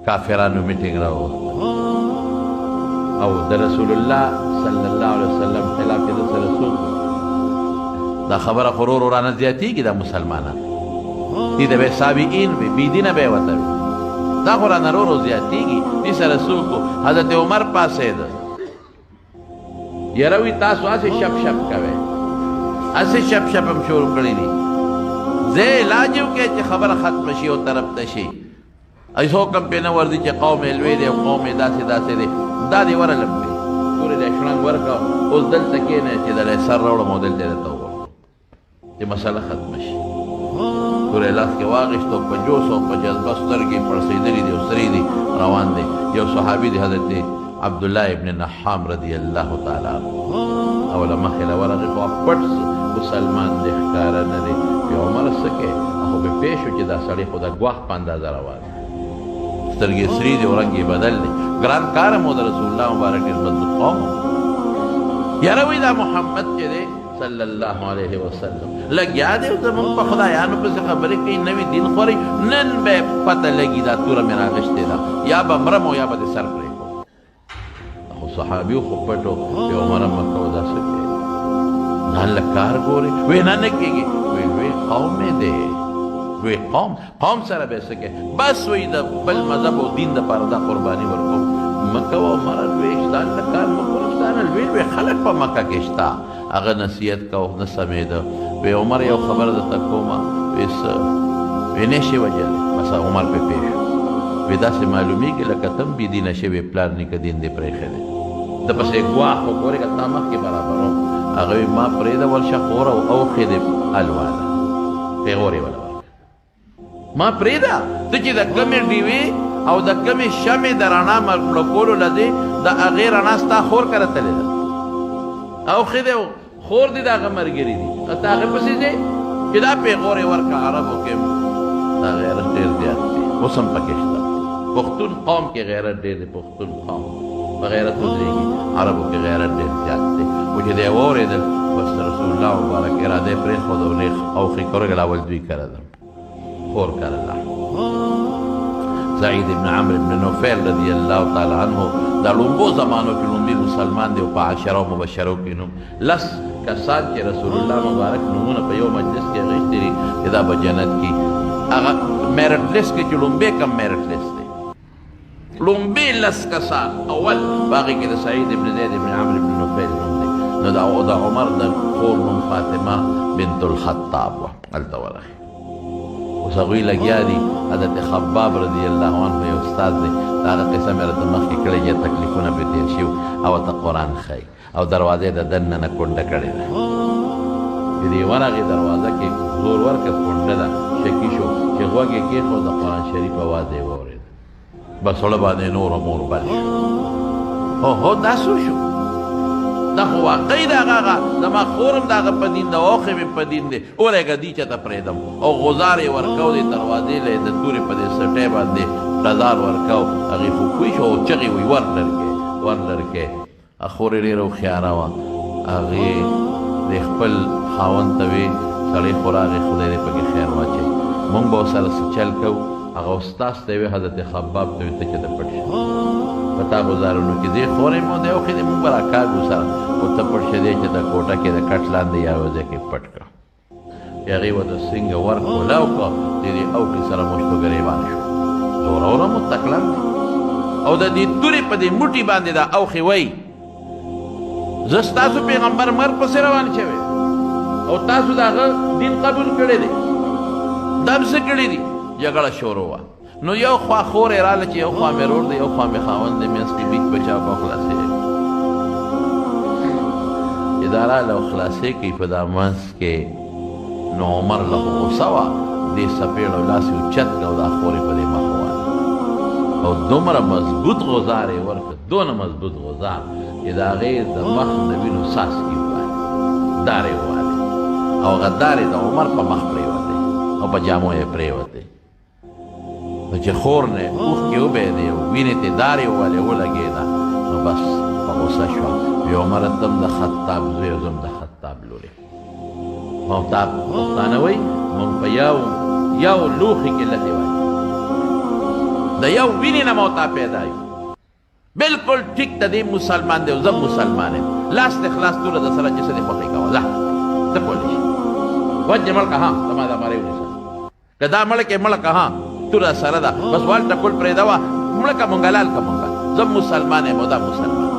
کافرانو میټینګ راووت او د رسول الله صلی الله علیه وسلم خلاف یې د سره څوک دا خبره خو ورو ورو رانه زیاتېږي دا مسلمانان دي د به سابقین وي بېدینه به یې ورته وي دا خو رانه ورو ورو زیاتېږي دې سره څوک حضرت عمر پاڅېده یاره وي تاسو هسې شپ شپ کوئ هسې شپ شپ هم شروع کړي دي زه علاج وکړئ چې خبره ختمه شي او طرف ته شي ایسو کم پې نه ورځي چې قوم یې لوی دی او قوم یې داسې داسې دی دا دې ورلم دی تورې دی شړنګ ورکړه اوس دلته کښېنه چې دلی سر راوړم او دلته درته وګورم چې مسله ختمه شي تورې لاس کې واخېست او په جوش او په جذبه سترګې پړسېدلي دي او سرې دي روان دی یو صحابي دی حضرت عبدالله ابن نحام رضی الله تعالی عنه اوله مخې له ورغې خو پټ مسلمان دی ښکاره نه دی بیا عمر څه کوې خو به پوه شو چې دا سړی خو د ګواښ په اندازه روان دی سترګې سرې دي او رنګ یې بدل دی ګران کار هم د رسول الله مبارک ډېر مضبوط قوم یاره وایي دا محمد چې دی صلی الله علیه وسلم لګیا دی او زمونږ په خدایانو پسې خبرې کوي نوي دین خورئ نن به پته لګي دا توره مې راغښتې ده یا به مرم او یا به دې سر پرېږدم خو صحابي خو پټ و چې عمره مه کوه دا څه کوې ځان له کار ګورې وی نه نه کېږي وی لوی قوم مې دی لوی قوم سره به څه کوې بس وایي د بل مذهب او دین دپاره دا قرباني ورکوم مه کوه عمره لوی ځان له کار مه کوه ستا نه لوی خلک په مکه کې شته هغه نصیحت کوه نه سمېده وی عمر یو خبره درته کومه وی څه وی نه شي وجلی بس عمر پې پوه شو وی داسې معلومېږي لکه ته هم بېدینه شوې پلار نیکه دین دې پرېښی دی د پسې ګواښ وګورې که تا مخکې برابروم هغه وی ما پرېږده ورشه خوره او اوښې دې الواله پېغور یې وله ما پرېږده ته چې د کمې ډیوې او د کمې شمې د رڼا مړه کولو له دې د هغې رڼا ستا خور کره تلې ده اوښې دی خور دې د هغه ملګري دي ته هغې پسې ځې چې دا پېغور یې ورکړه عربو کې دا غیرت ډېر زیات دی اوس هم پکې شته پښتون قوم کې غیرت ډېر دی پښتون قوم په غیرت ودرېږي عربو کې غیرت ډېر زیات دی خو چې دی واورېدل بس رسول الله مبارک اراده یې پرېښوده او اوښې کرګل اول دوی کره ده خور کره ده سعید ابن عمرو ابن نوفل رضی الله تعالی عنه دا لومبو زمانو کې لومبي مسلمان دی او په عشره مبشرو کې نوم لس کسان چې رسول الله مبارک نومونه په یو مجلس کې اخیستي دي چې دا به جنت کې هغه میرټ لیست کې چې لومبی کم میرټ لیست دی لومبی لس کسان اول په هغې کې د سعید ابن زید ابن عمرو ابن نوفل نوم دی نو د عمر د خور نوم فاطمه بنت الخطاب وه هلته ورغې اوس هغوی لګیا دي حضرت خباب رضی الله عنه یو استاد دی د هغه قصه مې راته مخکې کړې چې تکلیفونه پرې تېر شوي او ورته قرآن ښایي او دروازه یې د دننه نه کونډه کړې ده چې دې ورغې دروازه کې زور ورکړ کونډه ده شکي شو چې غوږ یې کېښود د قرآن شریف اواز یې واورېد بس زړه باندې نور و مور بل شو هو دا څه شو دا خو واقعي د هغه زما خور هم د هغه په دین ده اوښې مې په دین دی ورېږه دې چېته پرېږدم او غوزار یې ورکو دې دروازې له یې د تورې په دې سټۍ باندې ډزار ورکو هغې خو پوه شو او چغې وي ور لرکې خور یې ډېره هوښیاره وه هغې د خپل خاوند ته وې سړی خو راغې خدای دې پکې خیر واچوي مونږ به ورسره څه چل کوو هغه استاذ ته یې وې حضرت خباب ته وې ته چې ته پټ شه په تا ګزارونو کې دې خورې مو دی اوښې دې مونږ به راکاږو سره خو ته پټ شه دی چې د کوټه کې د کټ لاندې یا یو ځای کې پټ کړه هغې ورته څنګه ورکولاو کړه د دې اوښې سره مشتو ګریبان شو زوروره مو تکلم دی او د دې تورې په دې موټي باندې دا اوښې وایي زه ستاسو پیغمبر مرګ پسې روان شوی او تاسو د هغه دین قبول کړی دی دا څه کړي دي جګړه شروع وه نو یو خوا خور یې راله چې یو خوا مې رور دی یو خوا مې خاوند دی منځ کې بیت بچا په خلاصېږي چې دا راله او خلاصې کوي په دا منځ کې نو عمر له غوسه وه دې څپېړو لاس یې اوچت کړه او دا خور یې په دې مخ وواله او دومره مضبوط غوزار یې ورکړه دونه مضبوط غوزار چې د هغې د مخ د وینو څاڅکي ووالې دار یې ووالې او هغه دار یې د عمر په مخ پرېوتی او په جامو یې پرېوتی نو چې خور نه اوښکې وبهېدې او وینې ته دار یې ووالې ولګېده نو بس په غوسه شوه وی عمره ته هم د خطاب زوی او زه هم د خطاب لورې محتاب پښتانه وایي مونږ په یو لوښي کې لټې وایي د یو وینې نه موتا پیدا یو بالکل ټیک ته دی مسلمان دی او زه مسلمان یم لاس د خلاص توره د سره چې څه دې خوښې کوه ځه ته کولی شي وجه مړکه ها زما دا مړی ونیسه که دا مړکې مړکه ها توره سره ده بس والټه کول پرېږده وه مړکه مونږه لال که مونږه زه مسلمان یم او دا مسلمان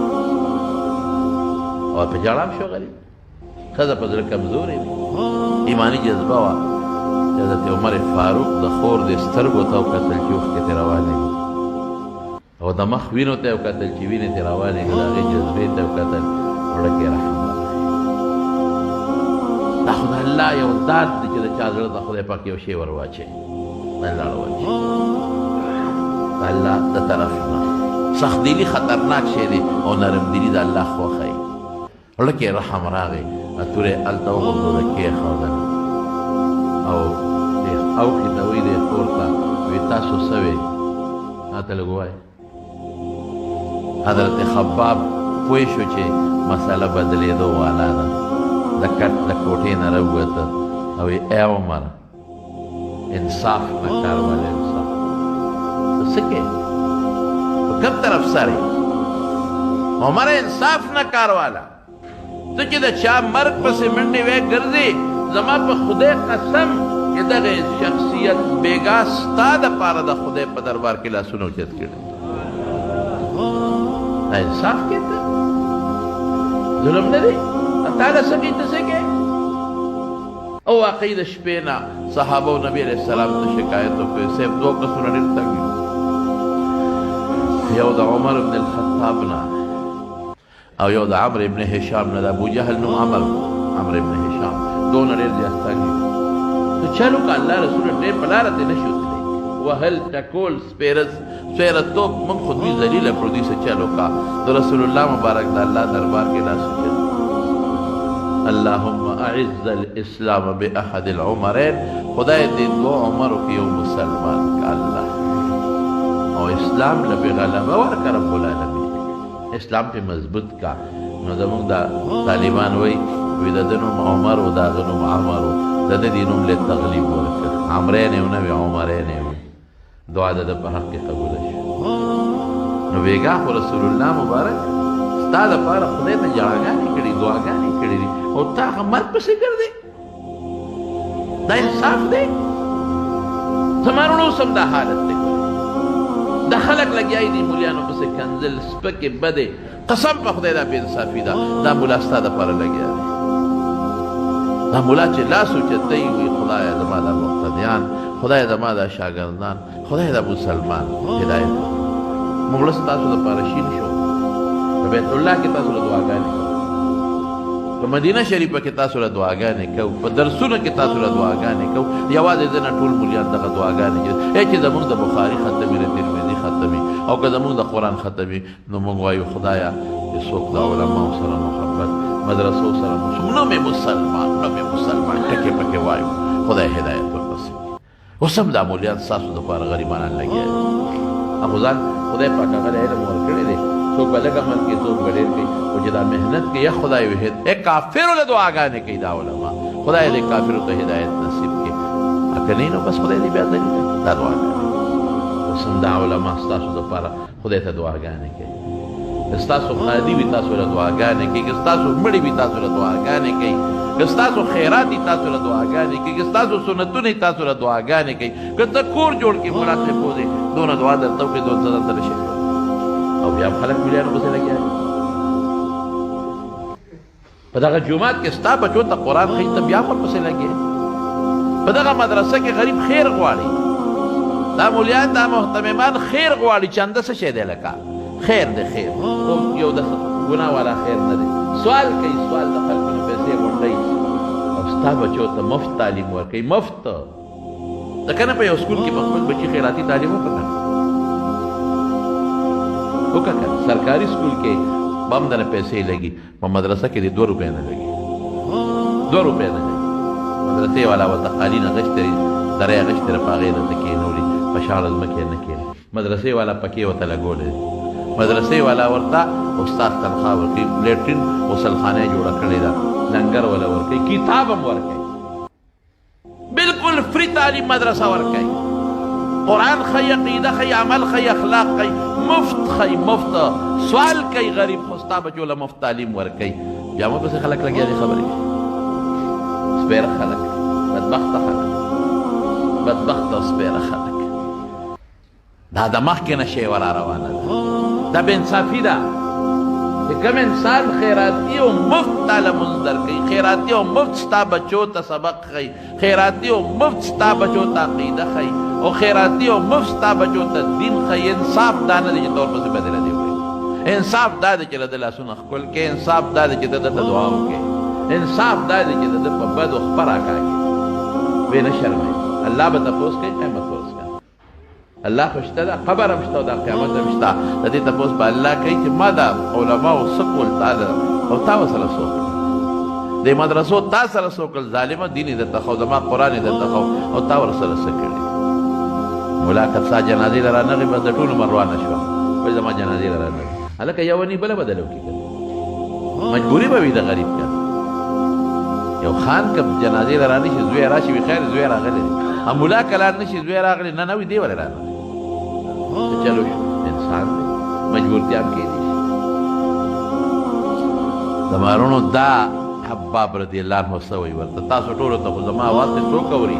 او په ژړام شو غریب ښځه په زړه کمزورې وي ایماني جذبه وه حضرت عمر فاروق د خور د سترګو ته وکتل چې اوښکې ترې روانې دي او د مخ وینو ته وکتل چې وینې ترې روانې دي د هغې جذبې ته وکتل زړه کې رحم راغی دا خو د الله یو ذات دی چې د چا زړه ته خدای پاک یو شی ور واچوي الله راواچوي د الله د طرف نه سختدلي خطرناک شی دی او نرمدلي د الله خوښه یي زړه کې رحم راغی تورې هلته وغورځوله کېښودله او اوښې ته وایي دی خور ته وایي تاسو څه وې راته لږ ووایه حضرت خباب پوه شو چې مسله بدلېدو والا ده د کټ د کوټې نه راووته او وایي ای عمر انصاف نه کار والا انصاف ته څه کوې په کوم طرف سر یې عمر انصاف نه کار والا ته چې د چا مرګ پسې منډې وې ګرځې زما په خدای قسم چې دغه شخصیت بېګا ستا دپاره د خدای په دربار کې لاسونه اوچت کړي دا انصاف کې ته ظلم نه دی تا له څه کوي ته څه کوې او واقعي د شپې نه صحابو نبي علیه السلام ته شکایت وکړې صاحب دوه کسونه ډېر تنګ یو د عمر بن الخطاب نه او یو د عمر ابن هشام نه د ابو جهل نوم عمر ابن هشام دونه ډېر زیات تنګ نو چلو که الله رسول ډېر په لاره ترې نه شو تللی وهل ټکول سپېرتوب موږ خو دوی ذلیله کړو دوی څه چلو که د رسول الله مبارک د الله دربار کې لاس اوچت اللهم اعز الاسلام باحد العمرین خدای دې دوه عمرو کې یو مسلمان که الله او اسلام له بې غلبه ورکه رب العالمین اسلام پې مضبوط کا نو زموږ دا طالبان وایي د ده نوم عمر و د هغه نوم عمر و د ده دې نوم له تغلیب ورکړ عمرین یې ونه وي عمرین یې وي دعا د ده په حق کې قبوله شوه نو بېګا خو رسول الله مبارک ستا دپاره خدای ته جړاګانې کړي دعاګانې کړي دي او تا هغه مرګ پسې ګرځې دا انصاف دی زما وروڼو اوس هم دا حالت دی دا خلک لګیایي دي ملیانو پسې کنځل سپکې بدې قسم په خدای دا بې انصافي ده دا ملا ستا دپاره لګیا دی دا ملا چې لاس اوچتی وي خدایه زما دا مقتدیان خدایه زما دا شاګردان خدایه دا مسلمان هدایت موږ له ستاسو دپاره شین شو په بیت الله کې تاسو له دعاګانې کوو په مدینه شریفه کې تاسو له دعاګانې کوو په درسونو کې تاسو له دعاګانې کوو یوازې زه نه ټول ملیان دغه دعاګانې کوي چې زموږ د بخاري ختمي د ترمذي ختمي او که زموږ د قرآن ختمي نو موږ وایو خدایه چې څوک د علماو سره محبت مدرسو سره نو مې مسلمان ټکې پکې وایو خدای هدایت ورپسې اوس هم دا ملیان ستاسو دپاره غریبانان لګیا دي هغو ځان خدای پاک هغه له علم ورکړی دی څوک به لږ عمل کوي څوک به ډېر کوي خو چې دا محنت کوي یا خدای وحید کافرو له دعاګانې کوي دا علما خدای دې کافرو ته هدایت نصیب کړي که نه نو بس خدای دې بیا ذلیل کړي دا دعاګانې اوس هم دا علما ستاسو دپاره خدای ته دعاګانې کوي که ستاسو قادي وي تاسو له دعاګانې کوي که ستاسو مړي وي تاسو له دعاګانې کوي که ستاسو خیرات دي تاسو له دعاګانې کوي که ستاسو سنتونه دي تاسو له دعاګانې کوي که ته کور جوړ کړي ملا صاحب بولې دونه دعا درته وکړي دونه څه درته نشي او بیا هم خلک ملیانو پسې لګیا دي په دغه جومات کې ستا بچو ته قرآن ښایي ته بیا هم ورپسې لګیا په دغه مدرسه کې غریب خیر غواړي دا مولیان دا محتممان خیر غواړي چنده څه شی دی لکه خیر دی خیر یو د ګناه والا خیر نه دی سوال کوي سوال د خلکو نه پیسې غونډوي او ستا بچو ته مفت تعلیم ورکوي مفت د که نه په یو سکول کې په خپل بچي خیراتي تعلیم وکړه سرکاري سکول کې بم دنه پیسې لګي په مدرسه کې د 2 روپۍ نه لګي 2 روپۍ نه لګي مدرسې والا ورته قالین اغوښتې درې اغوښتې په هغې درته کېنولي په شاړه ځمکې نه کېني مدرسې والا پکې ورته لګولی مدرسې والا ورته استاد تنخواه ورکوي لیټرین غسلخانه یې جوړه کړې ده لنګر والا ورکوي کتاب هم ورکوي بالکل فری تعلیم مدرسه ورکوي قرآن خی عقیده خی عمل خی اخلاق خی مفت خی مفت سوال کئی غریب خستا بچو له مفت تعلیم ورکئی بیا مو پسې خلک لګیا دي خبرې سپیر خلک بدبخت خلک بدبخت او سپیر خلک دا د مخکې نه شی ورا روانه ده دا بې انصافي ده چې کوم انسان خیراتي او مفت تعالی مونځ درکوي خیراتي او مفت ستا بچو ته سبق ښیي خیراتي او مفت ستا بچو ته عقیده ښیي او خیراتي او مفت ستا بچو ته دین ښیي انصاف دا نه دی چې تور پسې بدله دی وکړي انصاف دا دی چې د ده لاسونه ښکل کړي انصاف دا دی چې د ده ته دعا وکړي انصاف دا دی چې د ده په بدو خپه راکاږي وی نه شرمئ الله به تپوس کوي قیامت ورځ الله خو شته ده قبر هم شته او دا قیامت هم شته د دې تپوس به الله کوي چې ما دا علماو څه کول تا ده او تا ورسره څه وکړل د مدرسو تا سره څه وکړل ظالمه دین یې درته ښو زما قرآن یې درته ښو او تا ورسره څه کړي ملا که ستا جنازې له رانغې بس د ټول عمر روانه شوه وایي زما جنازې له رانغې هلکه یو ونې بله بدله وکړي مجبوري به وي د غریب که یو خان که جنازې له رانه شي زوی یې راشي وي خیر زوی یې راغلی دی ملا که لاړ نه شي زوی یې راغلی نه نه وي دی ولې راغلی چلو انسان دی مجبورتیا هم کېدی شي د مارونو دا حباب رضی الله عنه څه وایي ورته تاسو ټولو ته خو زما اواز ته څوک اوري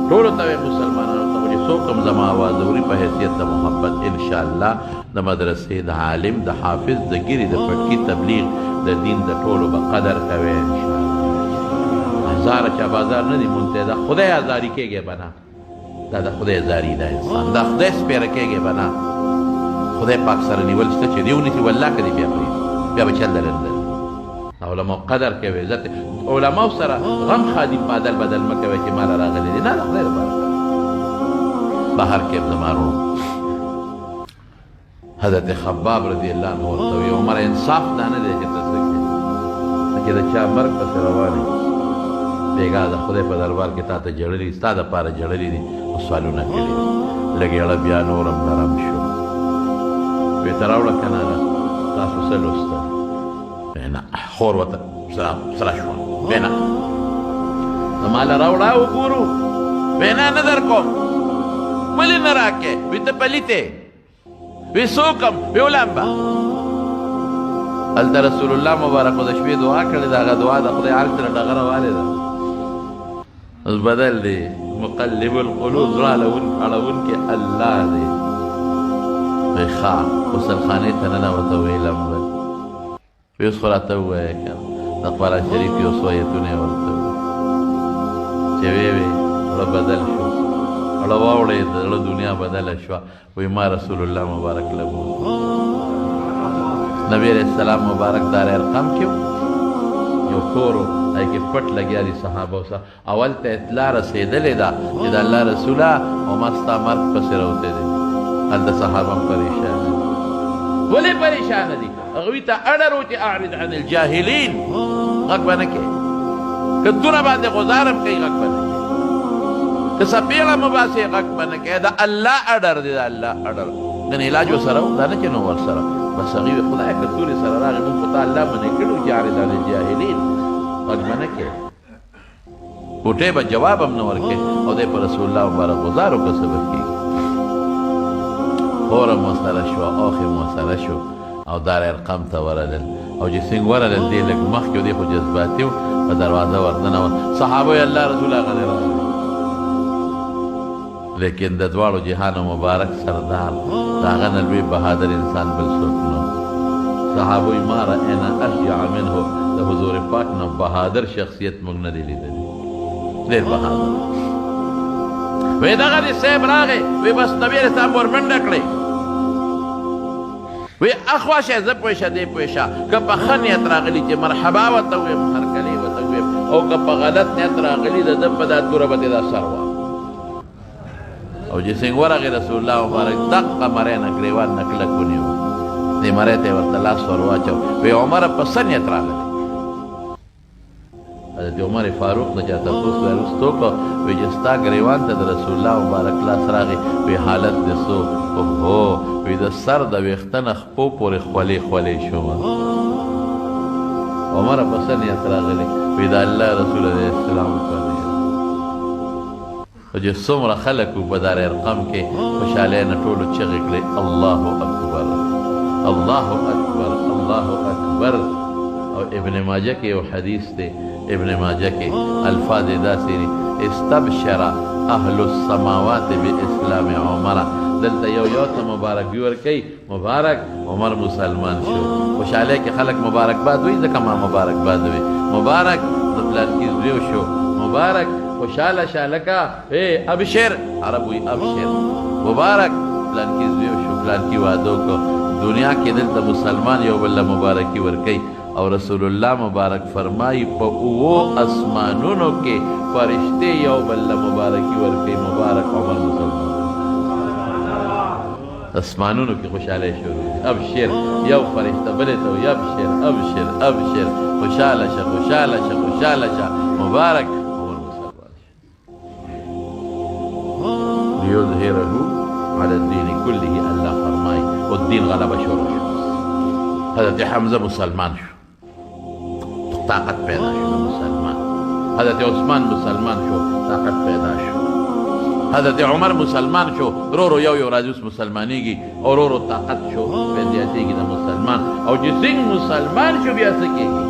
ټولو ته وایي مسلمانانو ته چې څوک هم زما اواز اوري په حیثیت د محبت انشاءالله د مدرسې د عالم د حافظ د ګیري د پټکي تبلیغ د دین د ټولو به قدر کوئ انشاءالله هزاره چا بازار نه دی مونته دا خدای ازاري کېږي به نه دا د خدای زاری ده انسان دا خدای سپیره کېږي به نه خدای پاک سره نیول شته چې دې ونیسي والله که دې بیا پرېږدي بیا به چل درنده علماء قدر کوي عزت علماو سره غم خادي بدل بدل مه کوئ چې ماله راغلی دی نه د خدای لپاره بهر کې زمارونو حضرت خباب رضی الله عنه ورته وایي عمر انصاف دا نه دی چې ته څه کوې چې د چا مرګ پسې روان یې بیګا د خدای په دربار کې تا ته جړلي ستا دپاره جړلي دي او سوالونه کړي دي لږې اړه بیا نور هم نرم شو ویې ته راوړه که نه تاسو څه لوستل ویې نه خور ورته سره شوه ویې نه زما له راوړه وګورو ویې نه نه در کوم ولې نه راکې ویې ته پلیتې ویې څوک یم ویې ولمبه هلته رسول الله مبارک د شپې دعا کړې ده هغه دعا د خدای عرش سره ډغره والې ده اوس بدل دی مقلب القلوب زړه اړونکی الله دی وایي ښه غسل خانې ته ننوته ویې لمبل ویې اوس خو راته ووایه که د قرآن شریف یو څو ایتونه یې ورته وویل چې ویې ویې زړه بدل شو زړه واوړېد د زړه دنیا بدله شوه وایي ما رسول الله مبارک لګو نبی علیہ السلام مبارک دار ارقم کې یو کور و هغې کې پټ لګیا دي صحابه سره اول ته اطلاع رسېدلې ده چې د الله رسوله او ما ستا مرګ پسې راوتی دی هلته صحابه هم پریشان دي ولې پریشانه دي هغوی ته اړر و چې اعرض عن الجاهلین غږ به نه کوې که دونه باندې غزار هم کوي غږ به نه کوې که څپېړه هم باسې غږ به نه کوې د الله اډر دی د الله اډر ګنې علاج ورسره و دا نه چې نو ورسره بس هغې وي خدایه که تورې سره راغې مونږ خو تا الله منې کړي چې اعرض عن الجاهلین غږ به نه کوې کوټې به جواب هم نه ورکوې او دی په رسول الله مبارک غزار وکړه څه به کېږي خور هم ورسره شوه اوښ هم ورسره شو او دار ارقم ته ورغلل او چې څنګه ورغلل دی لږ مخکې و دی خو جذباتي و په دروازه ورننوت صحابه یې الله رسول هغه دی راغلی لیکن د دواړو جهانو مبارک سردار د هغه نه لوی بهادر انسان بل څوک نه صحابه یې ما رأینا اشجع منه د حضور پاک نه بهادر شخصیت موږ نه دی لیدلی ډېر بهادر وی دغه دې صاحب راغی وی بس نبي علیه السلام ور منډه کړې وی اخوا شه زه پوه شه دی پوه شه که په ښه نیت راغلي چې مرحبا ورته ویم هرکلې ورته ویم او که په غلط نیت راغلي د ده په دا توره به دې دا سر وه او چې څنګه ورغی رسول الله مبارک دقه مری نه ګریوان نه کلک ونیو دې مری ته یې ورته لاس ور واچو وی عمره په څه نیت راغلی حضرت عمر فاروق نه چا تپوس وروستو کو وی چې ستا ګریوان ته د رسول الله مبارک لاس راغی وی حالت دې څو اوهو وی د سر د ویښته نه خپو پورې خولې خولې شومه عمره په څه نیت راغلی وی د الله رسول علیه السلام په نیت خو چې څومره خلک وو په دار ارقم کې خوشحالۍ نه ټولو چغې کړې الله اکبر الله اکبر الله اکبر. او ابن ماجه کې یو حدیث دی، ابن ماجه کې الفاظ داسې دي استبشر اهل السماوات باسلام عمر. دلته یو ته مبارکي ورکوي، مبارک عمر مسلمان شو. خوشحالۍ کې خلک مبارکباد وایي، ځکه ما مبارکباد وایي مبارک د پلانکي زوی شو، مبارک خوشحاله شه لکه ابشر، عرب وایي ابشر، مبارک پلانکي زوی شو، پلانکي واده وکړو. دنیا کې دلته مسلمان یو بل له مبارکي ورکوي. او رسول الله مبارک فرمایي په اوو اسمانونو کې فرشتې یو بل له مبارکي ورکوي، مبارک عمر مسلمان. اسمانونو کې خوشحالۍ شروع دي. ابشر یو فرشته بلې ته وایي ابشر ابشر ابشر، خوشحاله شه خوشحاله شه خوشحاله شه، مبارک عمر مسلمان شه. لیظهره علی الدین کله، الله فرمایي او دین غلبه شروع شو. حضرت حمزه مسلمان شو، طاقت پیدا شو مسلمان. حضرت عثمان مسلمان شو، طاقت پیدا شو. حضرت عمر مسلمان شو، رو رو یو راځي اوس مسلمانېږي او رو رو طاقت شو پیدایتېږي د مسلمان. او چې څنګه مسلمان شو بیا څه کېږي؟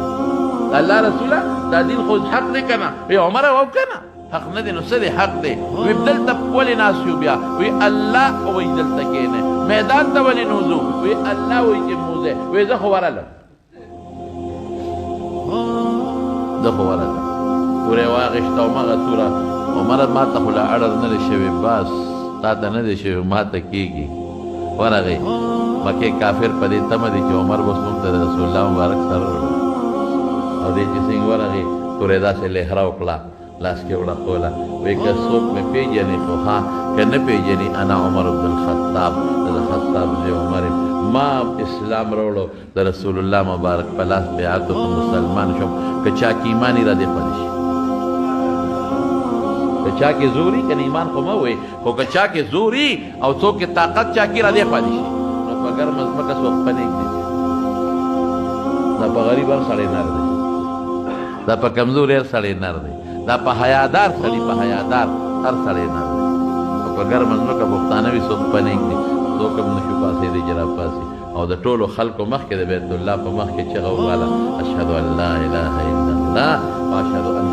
الله رسوله دا دین خو حق دی که نه؟ وی عمر او که نه حق نه دی؟ نو څه دی حق دی؟ وی دلته ولې ناست یو بیا؟ وی الله وایي دلته کښېنئ. میدان ته ولې نه وځو؟ وی الله وایي چې موځئ. وی زه خو ورغلم، زه خو ورغلم، توره یې واخېسته او مغه توره عمر ما ته خو لا اړر نه دی شوی، بس تا ته نه دی شوی، ما ته کېږي. ورغی مکې کافر په دې تمه دی چې عمر بس موږ ته د رسول الله مبارک سره او دی چې څنګه ورغی تورې داسې لهره وکړه، لاس کې وړقوله. وایي که څوک مې پېژني خو ها، که نه پېژني انا عمر بن الخطاب، د خطاب زوی عمر یم. ما اسلام راوړو د رسول الله مبارک په لاس بیعت وکړو، مسلمان شوم. که چا کې ایمان یې را دې پاتې شي، که چا کې زوري کنه ایمان خو مه وایي، خو که چا کې زوري او څوک کې طاقت چا کې را دې پاتې شي، نو په ګرمه ځمکه څوک پنېږدي. دا په غریب هر سړی نر دی، دا په کمزوري هر سړی نر دی، دا په حیادار سړي په حیادار هر سړی نر دی. او په ګرمه ځمکه پښتانه وي څوک پنېږدي، څوک هم نشو پاسېدی چې راپاسي. او د ټولو خلکو مخکې د بیت الله په مخ کې چغه وواله اشهد ان لا اله الا الله واشهد ان